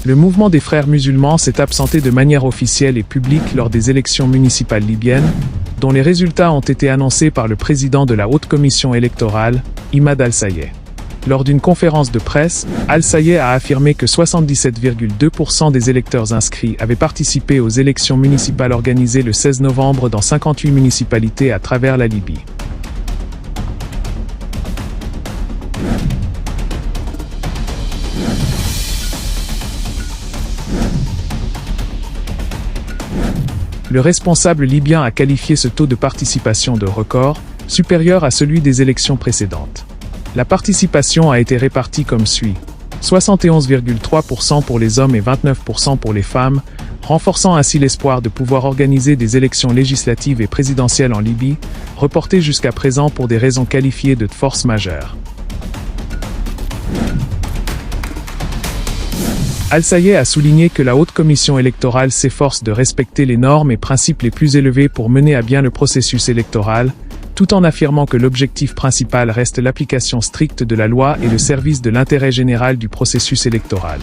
Le mouvement des frères musulmans s'est absenté de manière officielle et publique lors des élections municipales libyennes, dont les résultats ont été annoncés par le président de la Haute Commission électorale, Imad Al-Sayeh. Lors d'une conférence de presse, Al-Sayeh a affirmé que 77,2% des électeurs inscrits avaient participé aux élections municipales organisées le 16 novembre dans 58 municipalités à travers la Libye. Le responsable libyen a qualifié ce taux de participation de record, supérieur à celui des élections précédentes. La participation a été répartie comme suit: 71,3% pour les hommes et 29% pour les femmes, renforçant ainsi l'espoir de pouvoir organiser des élections législatives et présidentielles en Libye, reportées jusqu'à présent pour des raisons qualifiées de force majeure. Al-Sayeh a souligné que la Haute Commission électorale s'efforce de respecter les normes et principes les plus élevés pour mener à bien le processus électoral, tout en affirmant que l'objectif principal reste l'application stricte de la loi et le service de l'intérêt général du processus électoral.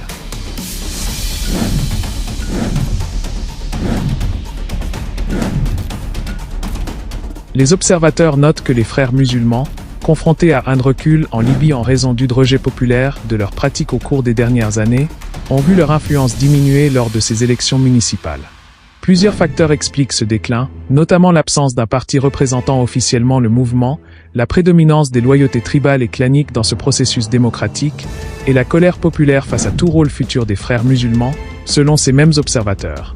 Les observateurs notent que les frères musulmans, confrontés à un recul en Libye en raison du rejet populaire de leurs pratiques au cours des dernières années, ont vu leur influence diminuer lors de ces élections municipales. Plusieurs facteurs expliquent ce déclin, notamment l'absence d'un parti représentant officiellement le mouvement, la prédominance des loyautés tribales et claniques dans ce processus démocratique, et la colère populaire face à tout rôle futur des frères musulmans, selon ces mêmes observateurs.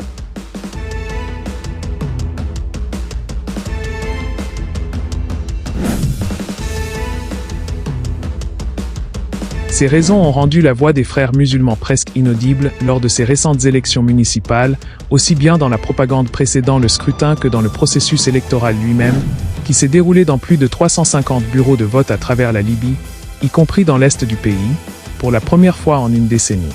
Ces raisons ont rendu la voix des frères musulmans presque inaudible lors de ces récentes élections municipales, aussi bien dans la propagande précédant le scrutin que dans le processus électoral lui-même, qui s'est déroulé dans plus de 350 bureaux de vote à travers la Libye, y compris dans l'est du pays, pour la première fois en une décennie.